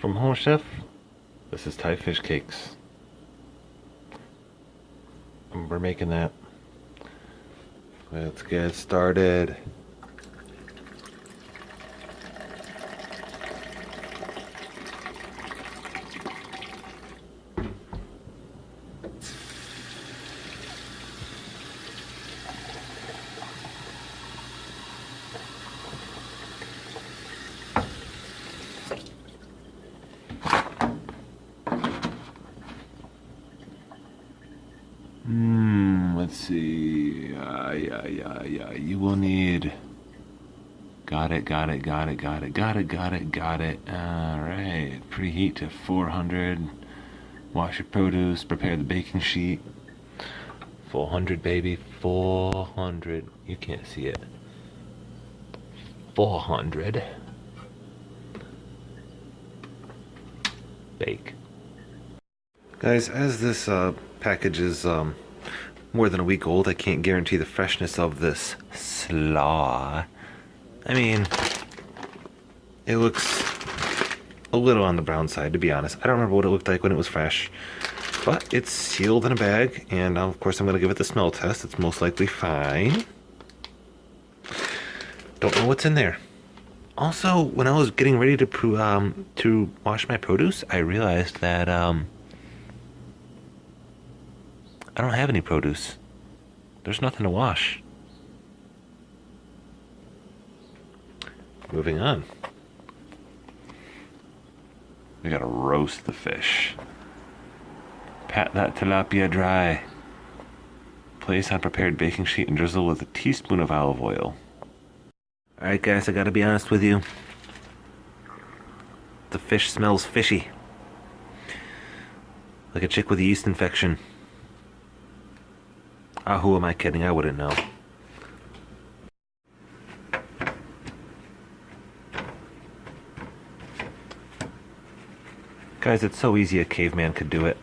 From HomeChef, this is Thai fish cakes. And we're making that. Let's get started. Let's see. You will need. Got it. All right. Preheat to 400. Wash your produce. Prepare the baking sheet. 400, baby. 400. You can't see it. 400. Bake. Guys, as this package is more than a week old, I can't guarantee the freshness of this slaw. I mean, it looks a little on the brown side, to be honest. I don't remember what it looked like when it was fresh, but it's sealed in a bag, and of course I'm going to give it the smell test. It's most likely fine. Don't know what's in there. Also, when I was getting ready to wash my produce, I realized that I don't have any produce. There's nothing to wash. Moving on. We gotta roast the fish. Pat that tilapia dry. Place on prepared baking sheet and drizzle with a teaspoon of olive oil. Alright guys, I gotta be honest with you. The fish smells fishy. Like a chick with a yeast infection. Ah, who am I kidding? I wouldn't know. Guys, it's so easy a caveman could do it.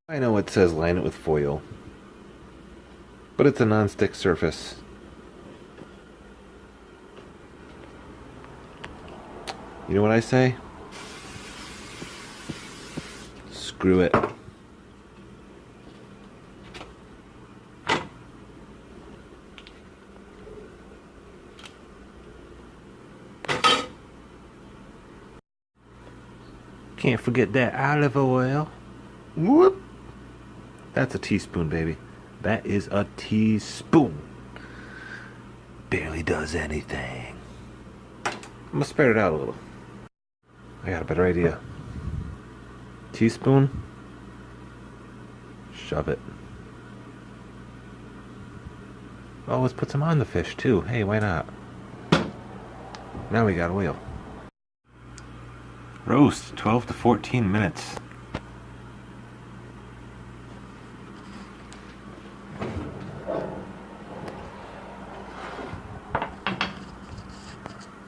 I know it says line it with foil, but it's a non-stick surface. You know what I say? Screw it. Can't forget that olive oil. Whoop! That's a teaspoon, baby. That is a teaspoon. Barely does anything. I'm gonna spread it out a little. I got a better idea. Teaspoon. Shove it. Oh, let's put some on the fish too. Hey, why not? Now we got oil. Roast 12 to 14 minutes.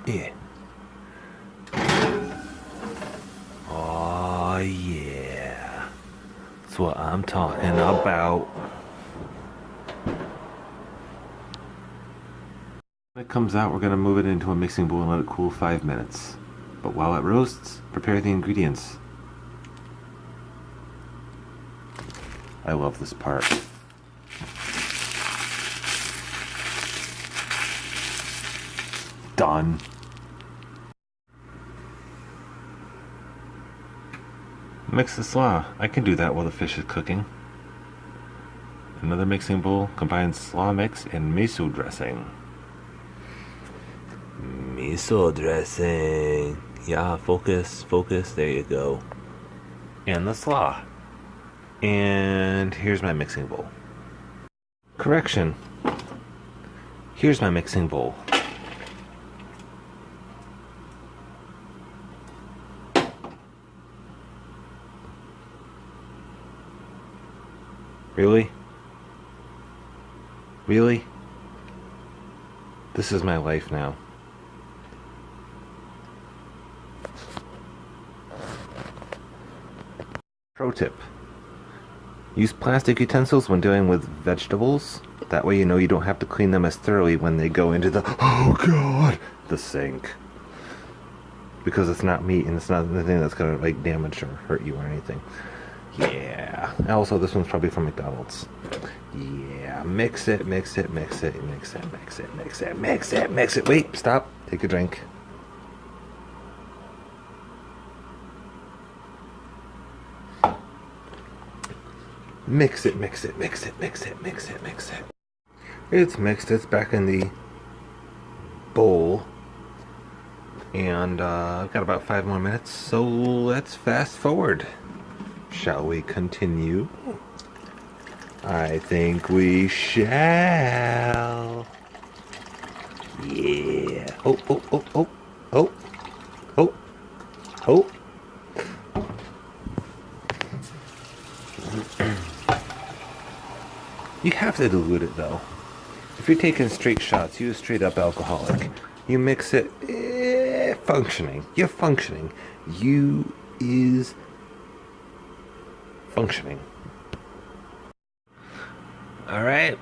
Yeah. Oh yeah. That's what I'm talking about. When it comes out, we're going to move it into a mixing bowl and let it cool 5 minutes. But while it roasts, prepare the ingredients. I love this part. Done. Mix the slaw. I can do that while the fish is cooking. Another mixing bowl combines slaw mix and miso dressing. Miso dressing. Yeah, focus, there you go. And the slaw. And here's my mixing bowl. Correction. Here's my mixing bowl. Really? Really? This is my life now. Pro tip. Use plastic utensils when dealing with vegetables. That way you know you don't have to clean them as thoroughly when they go into the, oh god, the sink. Because it's not meat and it's not anything that's gonna like damage or hurt you or anything. Yeah. Also, this one's probably from McDonald's. Yeah. Mix it, mix it, mix it, mix it, mix it, mix it, mix it, mix it. Wait, stop. Take a drink. Mix it, mix it, mix it, mix it, mix it, mix it. It's mixed. It's back in the bowl. And I've got about 5 more minutes, so let's fast forward. Shall we continue? I think we shall. Yeah. Oh, oh, oh, oh, oh, oh, oh. You have to dilute it though. If you're taking straight shots, you're a straight up alcoholic. You mix it, functioning. You're functioning. You is functioning. Alright.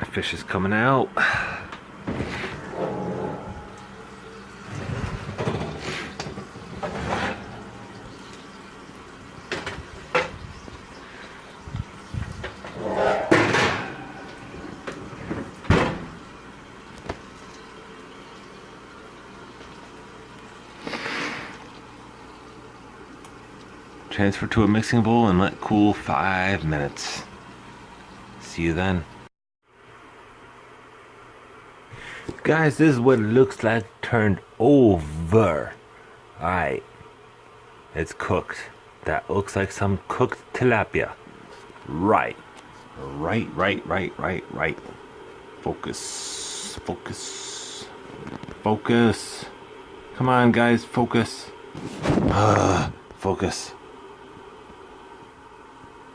The fish is coming out. Transfer to a mixing bowl and let cool 5 minutes. See you then. Guys, this is what it looks like turned over. Alright. It's cooked. That looks like some cooked tilapia. Right. Right. Focus. Focus. Focus. Come on, guys, focus. Focus.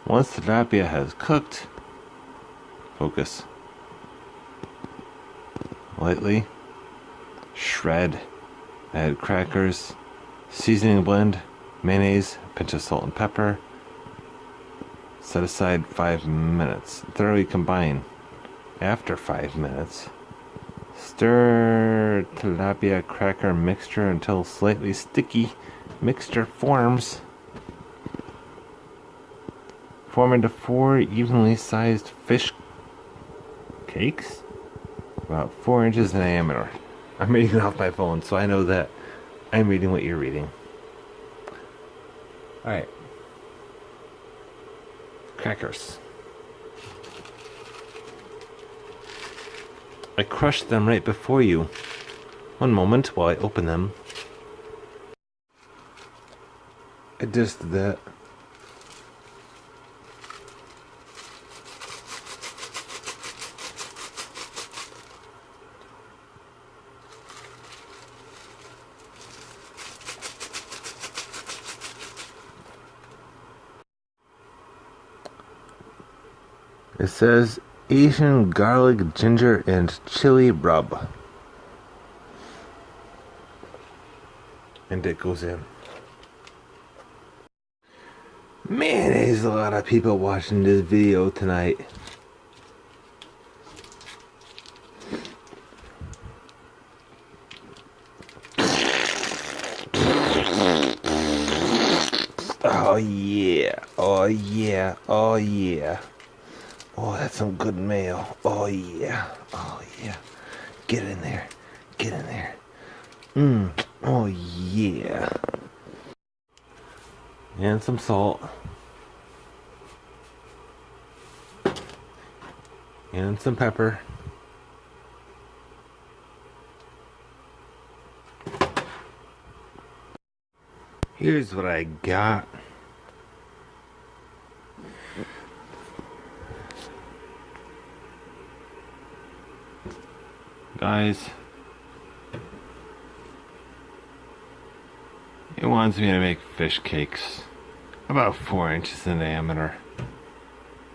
Once the tilapia has cooked, focus. Lightly shred, add crackers, seasoning blend, mayonnaise, pinch of salt and pepper. Set aside 5 minutes. Thoroughly combine. After 5 minutes, stir tilapia cracker mixture until slightly sticky mixture forms. Form into 4 evenly sized fish cakes, about 4 inches in diameter. I'm reading it off my phone, so I know that I'm reading what you're reading. Alright. Crackers. I crushed them right before you. One moment while I open them. I just did that. It says Asian garlic, ginger, and chili rub. And it goes in. Man, there's a lot of people watching this video tonight. Oh yeah, oh yeah, oh yeah. Oh, that's some good mayo. Oh yeah, oh yeah. Get in there, get in there. Oh yeah. And some salt. And some pepper. Here's what I got. Guys, it wants me to make fish cakes about 4 inches in diameter.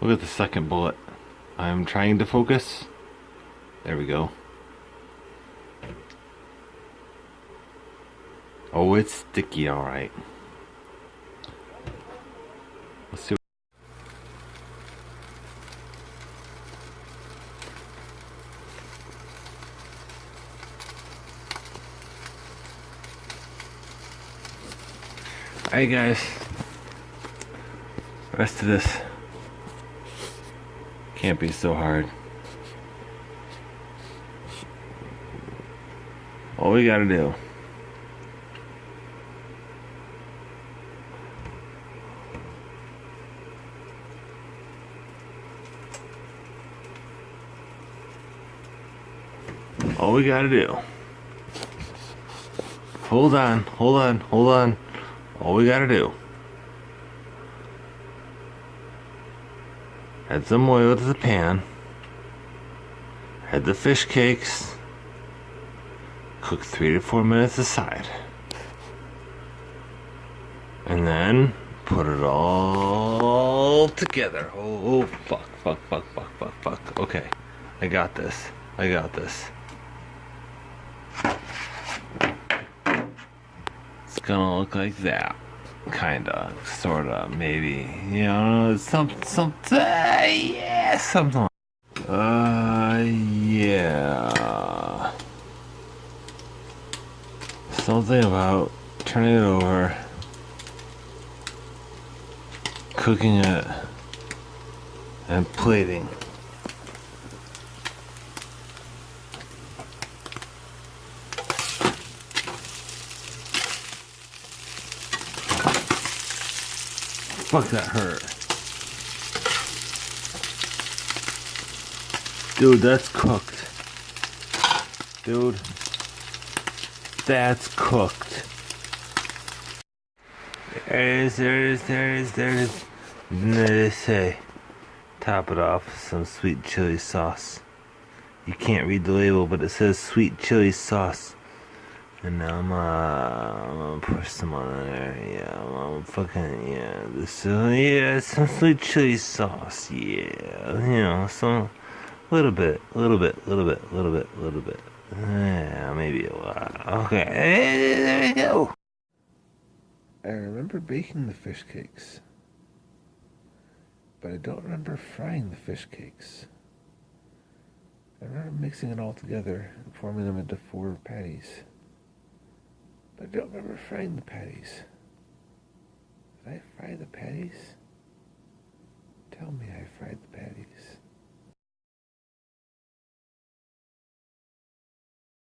Look at the second bullet. I'm trying to focus. There we go. Oh, it's sticky, alright. Let's see. Alright guys, rest of this can't be so hard. All we gotta do hold on. All we gotta do, add some oil to the pan, add the fish cakes, cook 3 to 4 minutes aside, and then put it all together. Oh, fuck. Okay, I got this. It's gonna look like that. Kinda, sorta, maybe. You know, something. Yeah, something. Yeah. Something about turning it over, cooking it, and plating. Fuck, that hurt. Dude, that's cooked. Dude, that's cooked. There it is. And they say, top it off with some sweet chili sauce. You can't read the label, but it says sweet chili sauce. And now I'm gonna push some on there. Yeah, I'm fucking, yeah. Some sweet chili sauce. Yeah, you know, some little bit. Yeah, maybe a lot. Okay, there we go. I remember baking the fish cakes, but I don't remember frying the fish cakes. I remember mixing it all together and forming them into 4 patties. But I don't remember frying the patties. Did I fry the patties? Tell me I fried the patties.